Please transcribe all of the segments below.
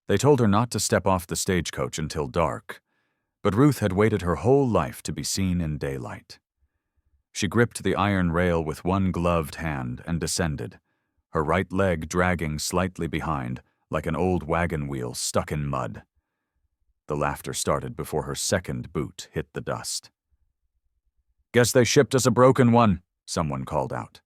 They told her not to step off the stagecoach until dark, but Ruth had waited her whole life to be seen in daylight. She gripped the iron rail with one gloved hand and descended, her right leg dragging slightly behind, like an old wagon wheel stuck in mud. The laughter started before her second boot hit the dust. "Guess they shipped us a broken one," someone called out.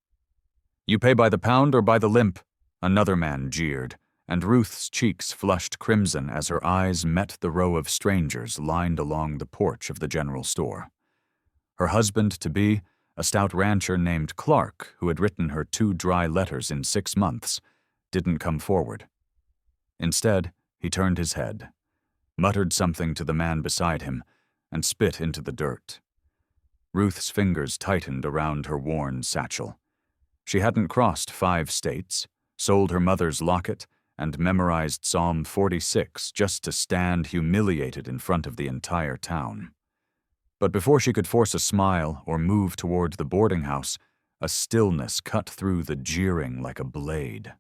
"You pay by the pound or by the limp?" another man jeered, and Ruth's cheeks flushed crimson as her eyes met the row of strangers lined along the porch of the general store. Her husband-to-be, a stout rancher named Clark, who had written her 2 dry letters in 6 months, didn't come forward. Instead, he turned his head, muttered something to the man beside him, and spit into the dirt. Ruth's fingers tightened around her worn satchel. She hadn't crossed 5 states, sold her mother's locket, and memorized Psalm 46 just to stand humiliated in front of the entire town. But before she could force a smile or move toward the boarding house, a stillness cut through the jeering like a blade.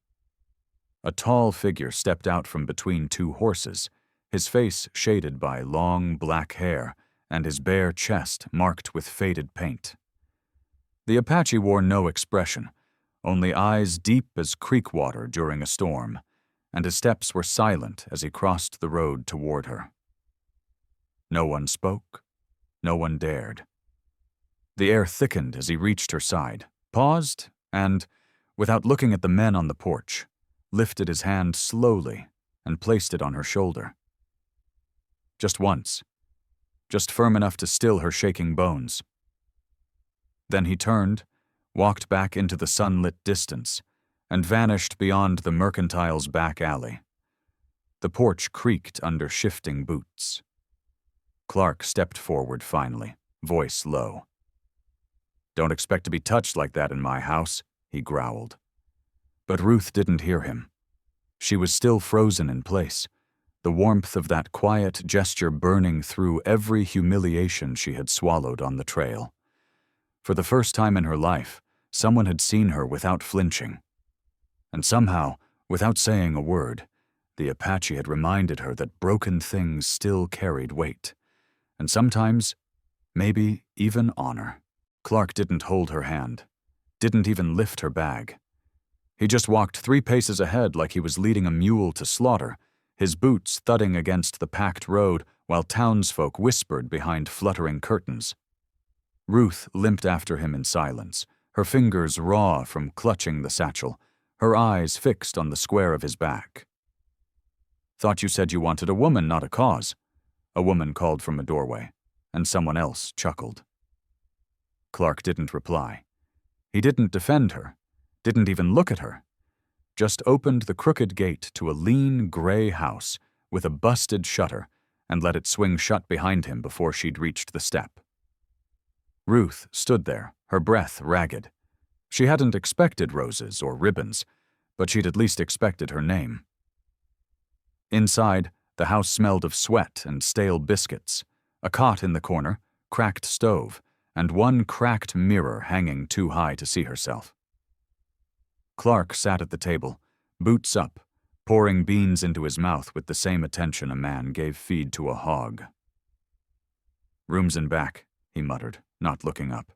A tall figure stepped out from between 2 horses, his face shaded by long black hair and his bare chest marked with faded paint. The Apache wore no expression, only eyes deep as creek water during a storm, and his steps were silent as he crossed the road toward her. No one spoke. No one dared. The air thickened as he reached her side, paused, and, without looking at the men on the porch, lifted his hand slowly and placed it on her shoulder. Just once, just firm enough to still her shaking bones. Then he turned, walked back into the sunlit distance, and vanished beyond the mercantile's back alley. The porch creaked under shifting boots. Clark stepped forward finally, voice low. "Don't expect to be touched like that in my house," he growled. But Ruth didn't hear him. She was still frozen in place, the warmth of that quiet gesture burning through every humiliation she had swallowed on the trail. For the first time in her life, someone had seen her without flinching. And somehow, without saying a word, the Apache had reminded her that broken things still carried weight. And sometimes, maybe even honor. Clark didn't hold her hand, didn't even lift her bag. He just walked 3 paces ahead like he was leading a mule to slaughter, his boots thudding against the packed road while townsfolk whispered behind fluttering curtains. Ruth limped after him in silence, her fingers raw from clutching the satchel, her eyes fixed on the square of his back. "Thought you said you wanted a woman, not a cause," a woman called from a doorway, and someone else chuckled. Clark didn't reply. He didn't defend her, didn't even look at her, just opened the crooked gate to a lean gray house with a busted shutter and let it swing shut behind him before she'd reached the step. Ruth stood there, her breath ragged. She hadn't expected roses or ribbons, but she'd at least expected her name. Inside, the house smelled of sweat and stale biscuits, a cot in the corner, cracked stove, and one cracked mirror hanging too high to see herself. Clark sat at the table, boots up, pouring beans into his mouth with the same attention a man gave feed to a hog. "Room's in back," he muttered, not looking up.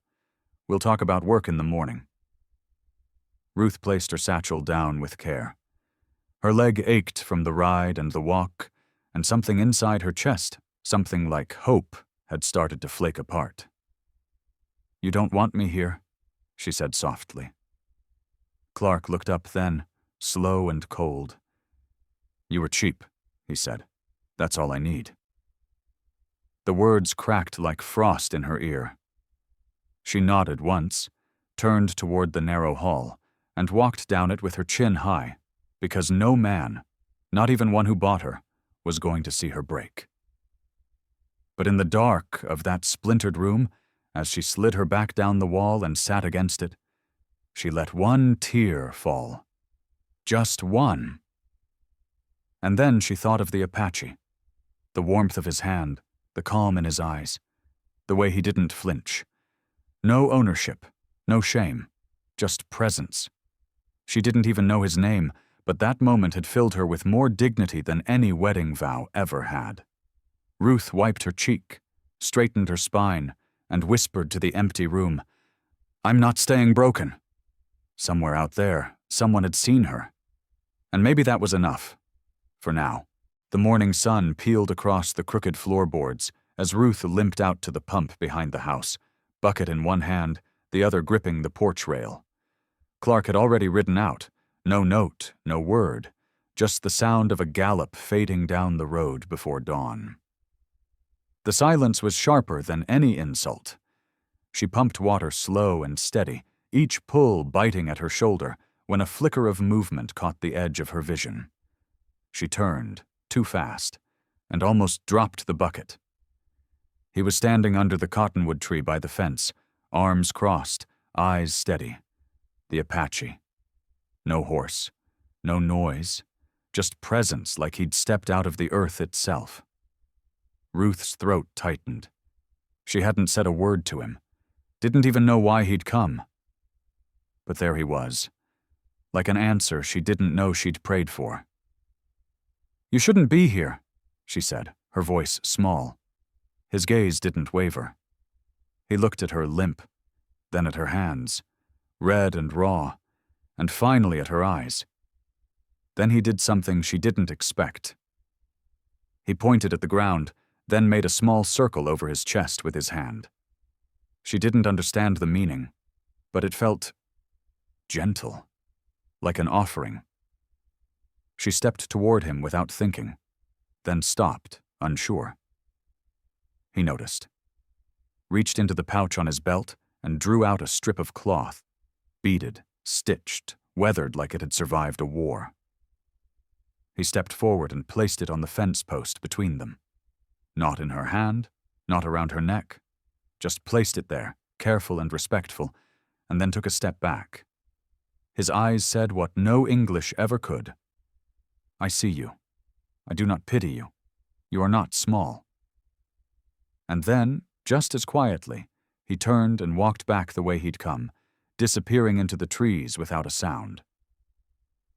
"We'll talk about work in the morning." Ruth placed her satchel down with care. Her leg ached from the ride and the walk, and something inside her chest, something like hope, had started to flake apart. "You don't want me here," she said softly. Clark looked up then, slow and cold. "You were cheap," he said. "That's all I need." The words cracked like frost in her ear. She nodded once, turned toward the narrow hall, and walked down it with her chin high, because no man, not even one who bought her, was going to see her break. But in the dark of that splintered room, as she slid her back down the wall and sat against it, she let one tear fall. Just one. And then she thought of the Apache, the warmth of his hand, the calm in his eyes, the way he didn't flinch. No ownership, no shame, just presence. She didn't even know his name, but that moment had filled her with more dignity than any wedding vow ever had. Ruth wiped her cheek, straightened her spine, and whispered to the empty room, "I'm not staying broken." Somewhere out there, someone had seen her. And maybe that was enough. For now. The morning sun peeled across the crooked floorboards as Ruth limped out to the pump behind the house, bucket in one hand, the other gripping the porch rail. Clark had already ridden out. No note, no word, just the sound of a gallop fading down the road before dawn. The silence was sharper than any insult. She pumped water slow and steady, each pull biting at her shoulder, when a flicker of movement caught the edge of her vision. She turned, too fast, and almost dropped the bucket. He was standing under the cottonwood tree by the fence, arms crossed, eyes steady. The Apache. No horse, no noise, just presence like he'd stepped out of the earth itself. Ruth's throat tightened. She hadn't said a word to him, didn't even know why he'd come. But there he was, like an answer she didn't know she'd prayed for. "You shouldn't be here," she said, her voice small. His gaze didn't waver. He looked at her limp, then at her hands, red and raw, and finally at her eyes. Then he did something she didn't expect. He pointed at the ground, then made a small circle over his chest with his hand. She didn't understand the meaning, but it felt gentle, like an offering. She stepped toward him without thinking, then stopped, unsure. He noticed, reached into the pouch on his belt, and drew out a strip of cloth, beaded, stitched, weathered like it had survived a war. He stepped forward and placed it on the fence post between them. Not in her hand, not around her neck, just placed it there, careful and respectful, and then took a step back. His eyes said what no English ever could. "I see you. I do not pity you. You are not small." And then, just as quietly, he turned and walked back the way he'd come, disappearing into the trees without a sound.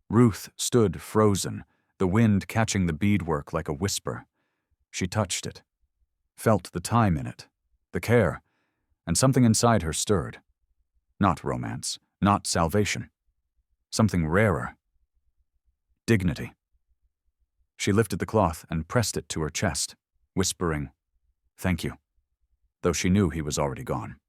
Ruth stood frozen, the wind catching the beadwork like a whisper. She touched it, felt the time in it, the care, and something inside her stirred. Not romance, not salvation. Something rarer. Dignity. She lifted the cloth and pressed it to her chest, whispering, "Thank you," though she knew he was already gone.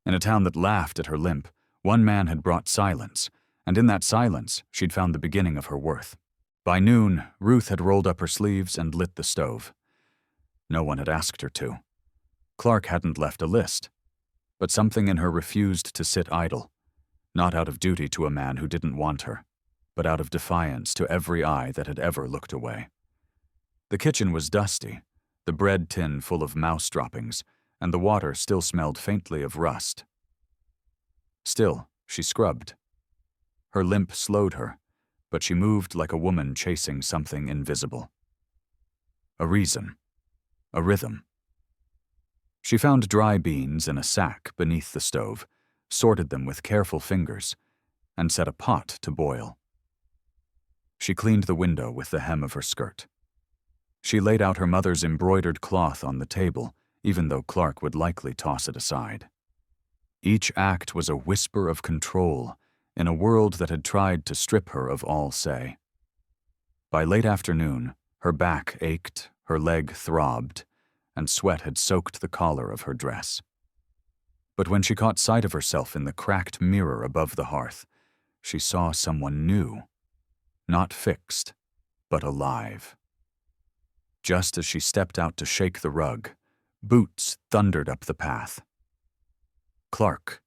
In a town that laughed at her limp, one man had brought silence, and in that silence she'd found the beginning of her worth. By noon, Ruth had rolled up her sleeves and lit the stove. No one had asked her to. Clark hadn't left a list, but something in her refused to sit idle, not out of duty to a man who didn't want her, but out of defiance to every eye that had ever looked away. The kitchen was dusty, the bread tin full of mouse droppings, and the water still smelled faintly of rust. Still, she scrubbed. Her limp slowed her, but she moved like a woman chasing something invisible. A reason. A rhythm. She found dry beans in a sack beneath the stove, sorted them with careful fingers, and set a pot to boil. She cleaned the window with the hem of her skirt. She laid out her mother's embroidered cloth on the table, even though Clark would likely toss it aside. Each act was a whisper of control in a world that had tried to strip her of all say. By late afternoon, her back ached, her leg throbbed, and sweat had soaked the collar of her dress. But when she caught sight of herself in the cracked mirror above the hearth, she saw someone new, not fixed, but alive. Just as she stepped out to shake the rug, boots thundered up the path. Clark.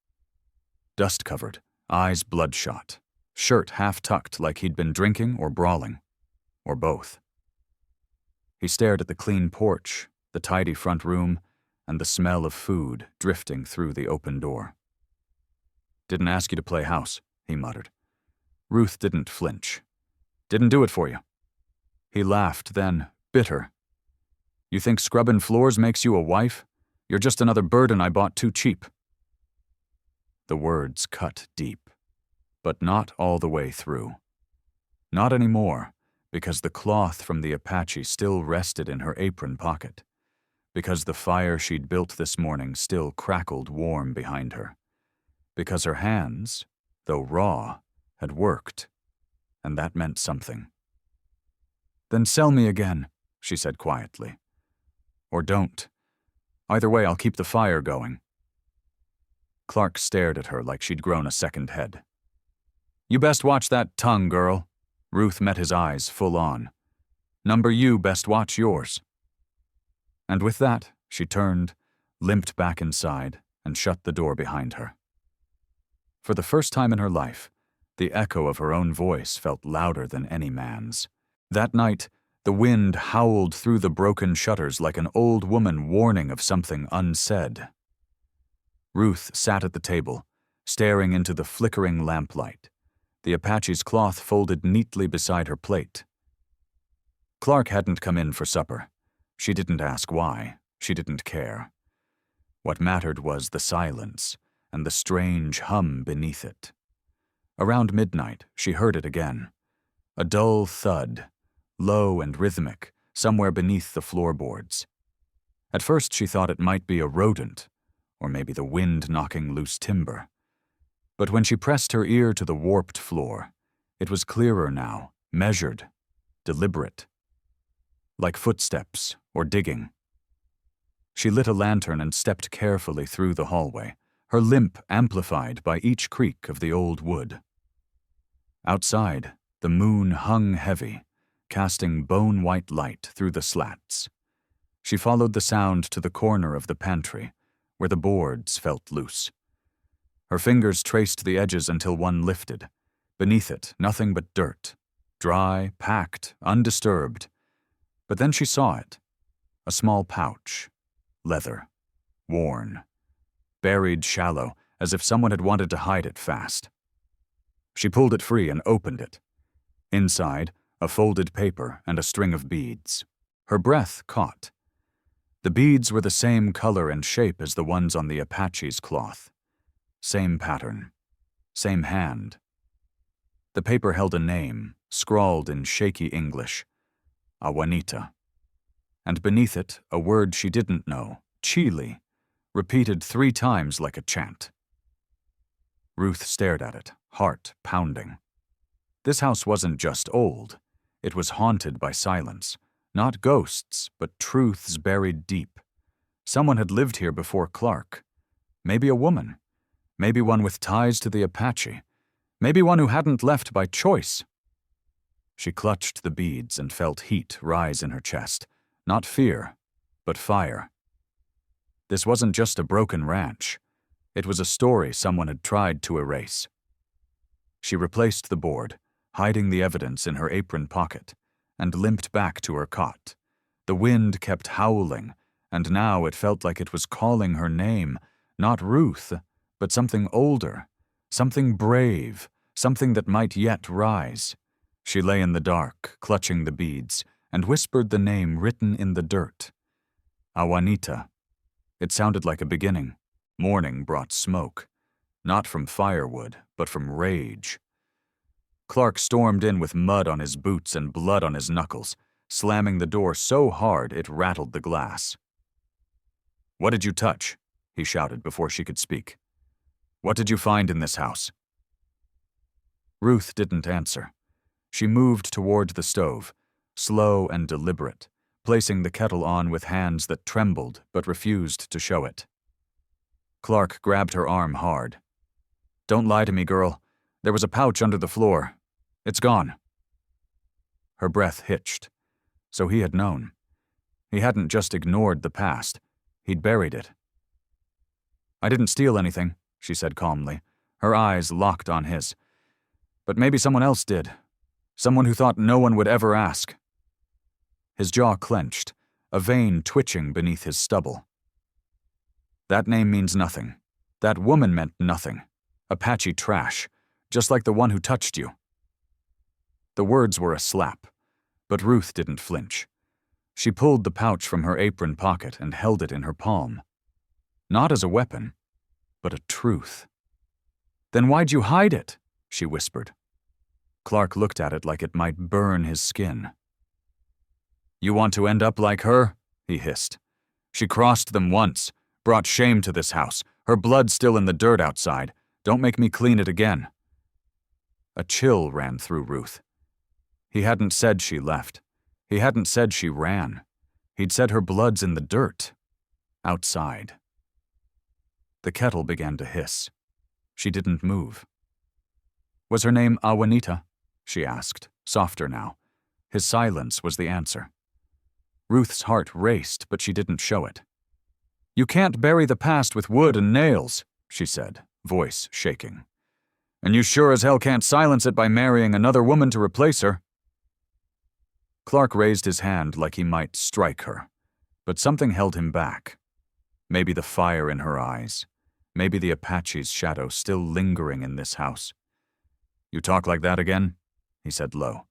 Dust-covered, eyes bloodshot, shirt half-tucked like he'd been drinking or brawling, or both. He stared at the clean porch, the tidy front room, and the smell of food drifting through the open door. "Didn't ask you to play house," he muttered. Ruth didn't flinch. "Didn't do it for you." He laughed, then, bitter. "You think scrubbing floors makes you a wife? You're just another burden I bought too cheap." The words cut deep, but not all the way through. Not anymore, because the cloth from the Apache still rested in her apron pocket, because the fire she'd built this morning still crackled warm behind her, because her hands, though raw, had worked, and that meant something. "Then sell me again," she said quietly. "Or don't. Either way, I'll keep the fire going." Clark stared at her like she'd grown a second head. "You best watch that tongue, girl." Ruth met his eyes full on. "Number you best watch yours." And with that, she turned, limped back inside, and shut the door behind her. For the first time in her life, the echo of her own voice felt louder than any man's. That night, the wind howled through the broken shutters like an old woman warning of something unsaid. Ruth sat at the table, staring into the flickering lamplight, the Apache's cloth folded neatly beside her plate. Clark hadn't come in for supper. She didn't ask why. She didn't care. What mattered was the silence and the strange hum beneath it. Around midnight, she heard it again. A dull thud, low and rhythmic, somewhere beneath the floorboards. At first she thought it might be a rodent, or maybe the wind knocking loose timber. But when she pressed her ear to the warped floor, it was clearer now, measured, deliberate. Like footsteps or digging. She lit a lantern and stepped carefully through the hallway, her limp amplified by each creak of the old wood. Outside, the moon hung heavy, casting bone-white light through the slats. She followed the sound to the corner of the pantry, where the boards felt loose. Her fingers traced the edges until one lifted. Beneath it, nothing but dirt. Dry, packed, undisturbed. But then she saw it. A small pouch. Leather. Worn. Buried shallow, as if someone had wanted to hide it fast. She pulled it free and opened it. Inside, a folded paper and a string of beads. Her breath caught. The beads were the same color and shape as the ones on the Apache's cloth. Same pattern. Same hand. The paper held a name, scrawled in shaky English. Juanita. And beneath it, a word she didn't know, Chile, repeated 3 times like a chant. Ruth stared at it, heart pounding. This house wasn't just old. It was haunted by silence. Not ghosts, but truths buried deep. Someone had lived here before Clark. Maybe a woman. Maybe one with ties to the Apache. Maybe one who hadn't left by choice. She clutched the beads and felt heat rise in her chest. Not fear, but fire. This wasn't just a broken ranch. It was a story someone had tried to erase. She replaced the board, hiding the evidence in her apron pocket, and limped back to her cot. The wind kept howling, and now it felt like it was calling her name, not Ruth, but something older, something brave, something that might yet rise. She lay in the dark, clutching the beads, and whispered the name written in the dirt. Juanita. It sounded like a beginning. Morning brought smoke. Not from firewood, but from rage. Clark stormed in with mud on his boots and blood on his knuckles, slamming the door so hard it rattled the glass. "What did you touch?" he shouted before she could speak. "What did you find in this house?" Ruth didn't answer. She moved toward the stove, slow and deliberate, placing the kettle on with hands that trembled but refused to show it. Clark grabbed her arm hard. "Don't lie to me, girl. There was a pouch under the floor. It's gone." Her breath hitched. So he had known. He hadn't just ignored the past. He'd buried it. "I didn't steal anything," she said calmly, her eyes locked on his. "But maybe someone else did. Someone who thought no one would ever ask." His jaw clenched, a vein twitching beneath his stubble. "That name means nothing. That woman meant nothing. Apache trash, just like the one who touched you." The words were a slap, but Ruth didn't flinch. She pulled the pouch from her apron pocket and held it in her palm. Not as a weapon, but a truth. "Then why'd you hide it?" she whispered. Clark looked at it like it might burn his skin. "You want to end up like her?" he hissed. "She crossed them once, brought shame to this house. Her blood's still in the dirt outside. Don't make me clean it again." A chill ran through Ruth. He hadn't said she left. He hadn't said she ran. He'd said her blood's in the dirt. Outside. The kettle began to hiss. She didn't move. "Was her name Awanita?" she asked, softer now. His silence was the answer. Ruth's heart raced, but she didn't show it. "You can't bury the past with wood and nails," she said, voice shaking. "And you sure as hell can't silence it by marrying another woman to replace her." Clark raised his hand like he might strike her, but something held him back. Maybe the fire in her eyes. Maybe the Apache's shadow still lingering in this house. "You talk like that again," he said low,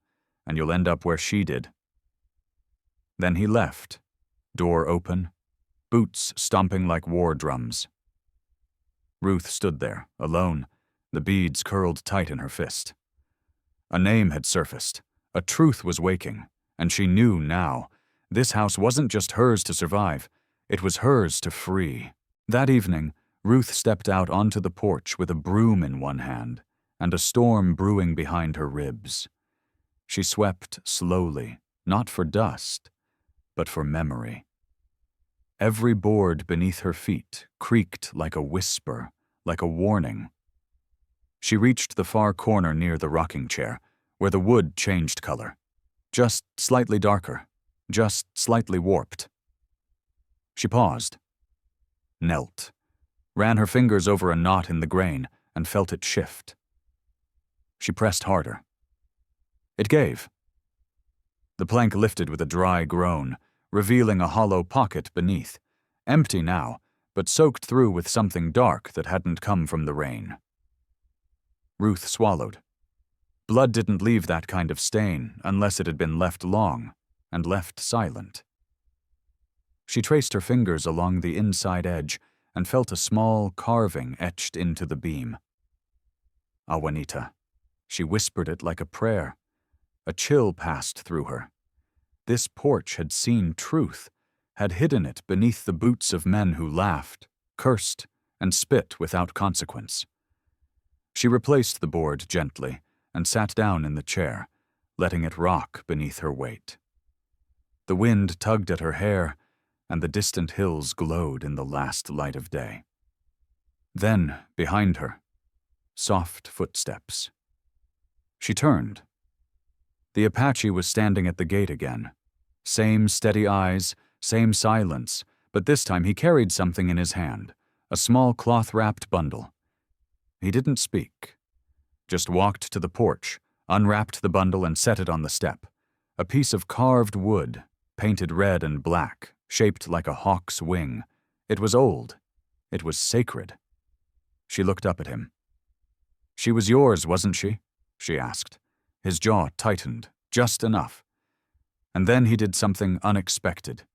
"and you'll end up where she did." Then he left, door open, boots stomping like war drums. Ruth stood there, alone, the beads curled tight in her fist. A name had surfaced, a truth was waking, and she knew now. This house wasn't just hers to survive, it was hers to free. That evening, Ruth stepped out onto the porch with a broom in one hand and a storm brewing behind her ribs. She swept slowly, not for dust, but for memory. Every board beneath her feet creaked like a whisper, like a warning. She reached the far corner near the rocking chair, where the wood changed color. Just slightly darker, just slightly warped. She paused, knelt, ran her fingers over a knot in the grain, and felt it shift. She pressed harder. It gave. The plank lifted with a dry groan, revealing a hollow pocket beneath, empty now, but soaked through with something dark that hadn't come from the rain. Ruth swallowed. Blood didn't leave that kind of stain unless it had been left long, and left silent. She traced her fingers along the inside edge and felt a small carving etched into the beam. "Awanita." She whispered it like a prayer. A chill passed through her. This porch had seen truth, had hidden it beneath the boots of men who laughed, cursed, and spit without consequence. She replaced the board gently and sat down in the chair, letting it rock beneath her weight. The wind tugged at her hair, and the distant hills glowed in the last light of day. Then, behind her, soft footsteps. She turned. The Apache was standing at the gate again. Same steady eyes, same silence, but this time he carried something in his hand, a small cloth-wrapped bundle. He didn't speak, just walked to the porch, unwrapped the bundle and set it on the step. A piece of carved wood, painted red and black, shaped like a hawk's wing. It was old. It was sacred. She looked up at him. "She was yours, wasn't she?" she asked. His jaw tightened, just enough. And then he did something unexpected.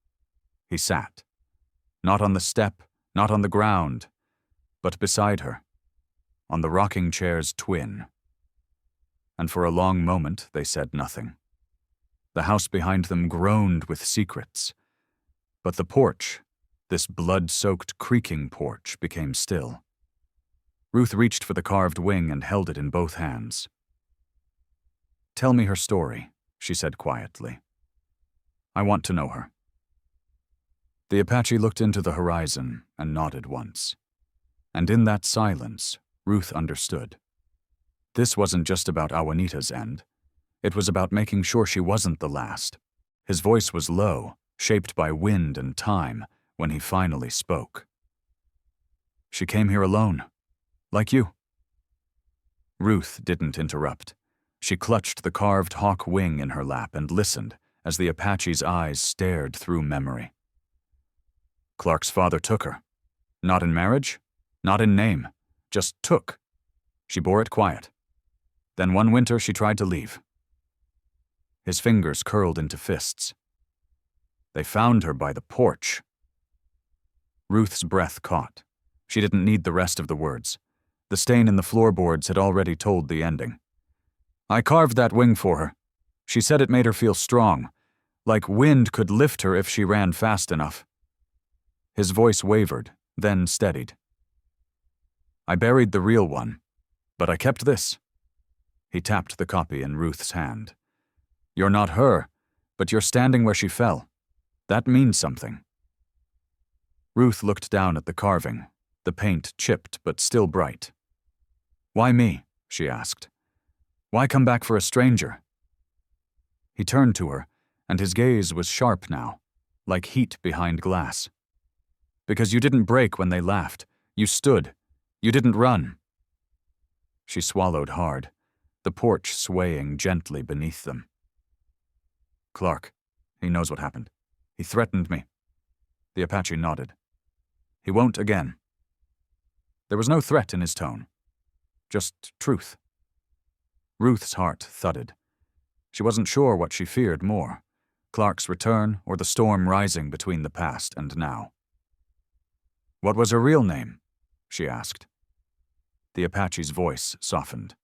He sat. Not on the step, not on the ground, but beside her, on the rocking chair's twin. And for a long moment they said nothing. The house behind them groaned with secrets. But the porch, this blood-soaked creaking porch, became still. Ruth reached for the carved wing and held it in both hands. "Tell me her story," she said quietly. "I want to know her." The Apache looked into the horizon and nodded once. And in that silence, Ruth understood. This wasn't just about Awanita's end. It was about making sure she wasn't the last. His voice was low, shaped by wind and time, when he finally spoke. "She came here alone, like you." Ruth didn't interrupt. She clutched the carved hawk wing in her lap and listened as the Apache's eyes stared through memory. "Clark's father took her. Not in marriage, not in name, just took. She bore it quiet. Then one winter she tried to leave." His fingers curled into fists. "They found her by the porch." Ruth's breath caught. She didn't need the rest of the words. The stain in the floorboards had already told the ending. I carved that wing for her. She said it made her feel strong, like wind could lift her if she ran fast enough. His voice wavered, then steadied. I buried the real one, but I kept this. He tapped the copy in Ruth's hand. You're not her, but you're standing where she fell. That means something. Ruth looked down at the carving, the paint chipped but still bright. Why me? She asked. Why come back for a stranger? He turned to her, and his gaze was sharp now, like heat behind glass. Because you didn't break when they laughed. You stood. You didn't run. She swallowed hard, the porch swaying gently beneath them. Clark, he knows what happened. He threatened me. The Apache nodded. He won't again. There was no threat in his tone, just truth. Ruth's heart thudded. She wasn't sure what she feared more, Clark's return or the storm rising between the past and now. What was her real name? She asked. The Apache's voice softened.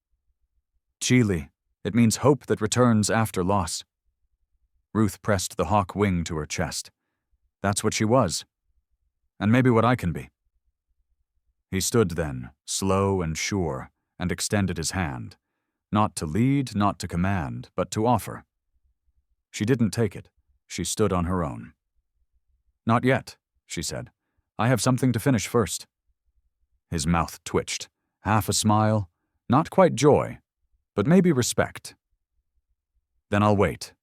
Chile. It means hope that returns after loss. Ruth pressed the hawk wing to her chest. That's what she was. And maybe what I can be. He stood then, slow and sure, and extended his hand. Not to lead, not to command, but to offer. She didn't take it. She stood on her own. Not yet, she said. I have something to finish first. His mouth twitched, half a smile, not quite joy, but maybe respect. Then I'll wait.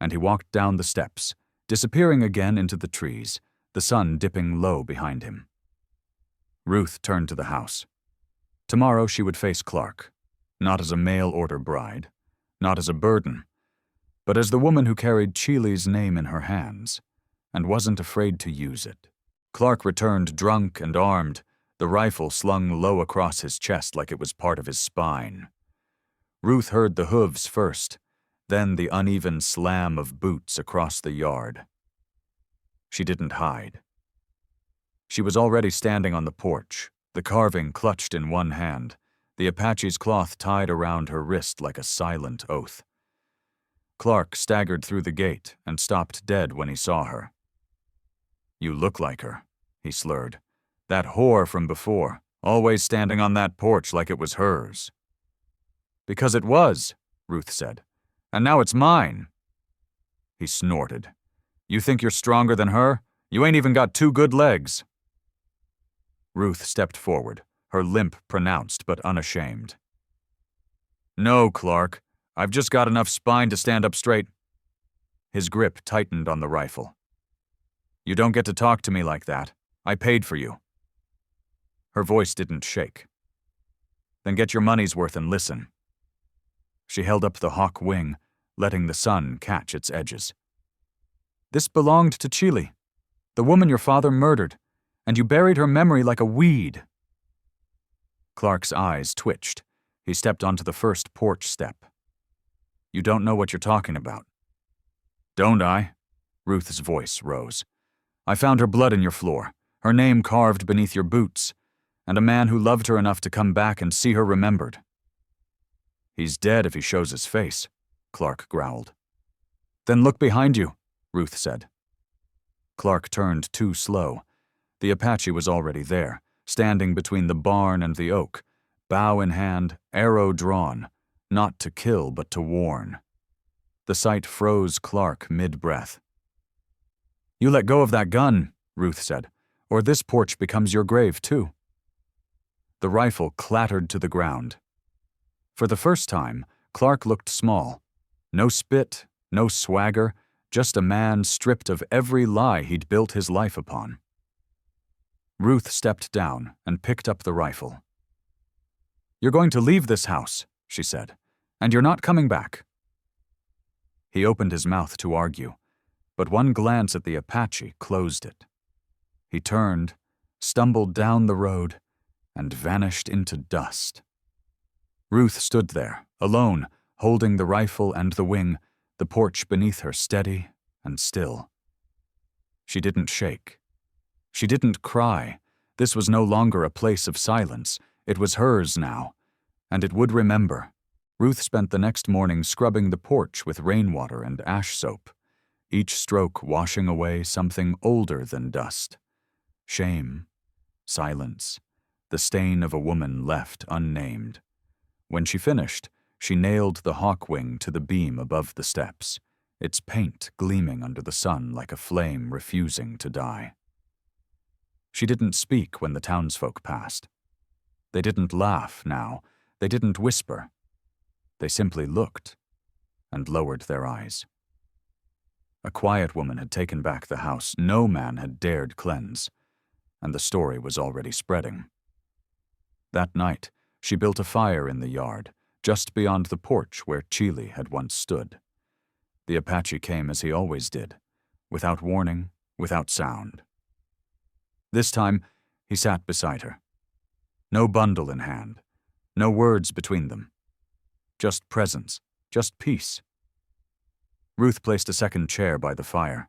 And he walked down the steps, disappearing again into the trees, the sun dipping low behind him. Ruth turned to the house. Tomorrow she would face Clark, not as a mail-order bride, not as a burden, but as the woman who carried Chile's name in her hands, and wasn't afraid to use it. Clark returned drunk and armed, the rifle slung low across his chest like it was part of his spine. Ruth heard the hooves first, then the uneven slam of boots across the yard. She didn't hide. She was already standing on the porch, the carving clutched in one hand, the Apache's cloth tied around her wrist like a silent oath. Clark staggered through the gate and stopped dead when he saw her. You look like her, he slurred. That whore from before, always standing on that porch like it was hers. Because it was, Ruth said. And now it's mine. He snorted. You think you're stronger than her? You ain't even got 2 good legs. Ruth stepped forward, her limp pronounced but unashamed. No, Clark. I've just got enough spine to stand up straight. His grip tightened on the rifle. You don't get to talk to me like that. I paid for you. Her voice didn't shake. Then get your money's worth and listen. She held up the hawk wing, letting the sun catch its edges. This belonged to Chile, the woman your father murdered, and you buried her memory like a weed. Clark's eyes twitched. He stepped onto the first porch step. You don't know what you're talking about. Don't I? Ruth's voice rose. I found her blood in your floor, her name carved beneath your boots, and a man who loved her enough to come back and see her remembered. He's dead if he shows his face, Clark growled. Then look behind you, Ruth said. Clark turned too slow. The Apache was already there, standing between the barn and the oak, bow in hand, arrow drawn, not to kill but to warn. The sight froze Clark mid-breath. You let go of that gun, Ruth said, or this porch becomes your grave too. The rifle clattered to the ground. For the first time, Clark looked small. No spit, no swagger, just a man stripped of every lie he'd built his life upon. Ruth stepped down and picked up the rifle. You're going to leave this house, she said, and you're not coming back. He opened his mouth to argue, but one glance at the Apache closed it. He turned, stumbled down the road, and vanished into dust. Ruth stood there, alone, holding the rifle and the wing, the porch beneath her steady and still. She didn't shake. She didn't cry. This was no longer a place of silence. It was hers now, and it would remember. Ruth spent the next morning scrubbing the porch with rainwater and ash soap, each stroke washing away something older than dust. Shame, silence, the stain of a woman left unnamed. When she finished, she nailed the hawk wing to the beam above the steps, its paint gleaming under the sun like a flame refusing to die. She didn't speak when the townsfolk passed. They didn't laugh now. They didn't whisper. They simply looked and lowered their eyes. A quiet woman had taken back the house no man had dared cleanse, and the story was already spreading. That night, she built a fire in the yard, just beyond the porch where Chile had once stood. The Apache came as he always did, without warning, without sound. This time, he sat beside her. No bundle in hand, no words between them. Just presence, just peace. Ruth placed a second chair by the fire.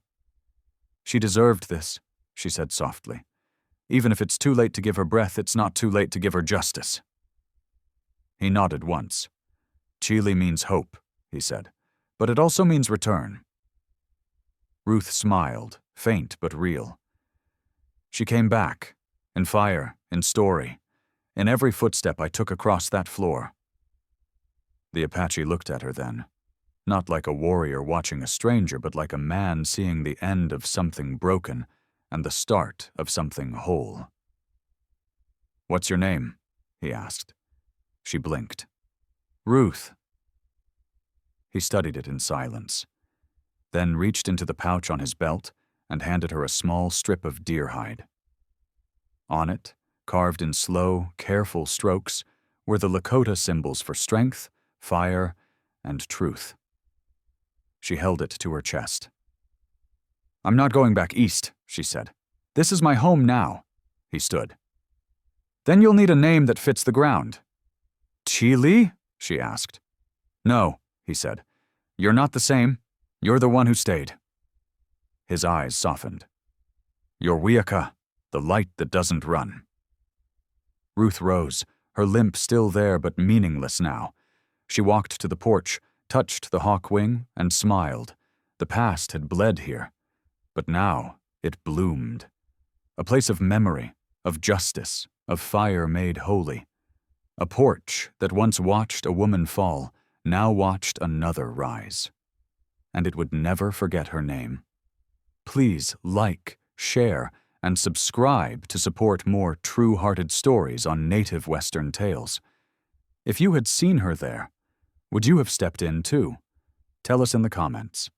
"She deserved this," she said softly. "Even if it's too late to give her breath, it's not too late to give her justice." He nodded once. "Chile means hope," he said, "but it also means return." Ruth smiled, faint but real. She came back, in fire, in story, in every footstep I took across that floor. The Apache looked at her then, not like a warrior watching a stranger, but like a man seeing the end of something broken and the start of something whole. "What's your name?" he asked. She blinked. "Ruth." He studied it in silence, then reached into the pouch on his belt and handed her a small strip of deer hide. On it, carved in slow, careful strokes, were the Lakota symbols for strength, fire, and truth. She held it to her chest. "I'm not going back east," she said. "This is my home now." He stood. "Then you'll need a name that fits the ground." "Chile?" she asked. "No," he said. "You're not the same. You're the one who stayed." His eyes softened. "You're Wiaka, the light that doesn't run." Ruth rose, her limp still there but meaningless now. She walked to the porch, touched the hawk wing, and smiled. The past had bled here, but now it bloomed. A place of memory, of justice, of fire made holy. A porch that once watched a woman fall, now watched another rise. And it would never forget her name. Please like, share, and subscribe to support more true-hearted stories on Native Western Tales. If you had seen her there, would you have stepped in too? Tell us in the comments.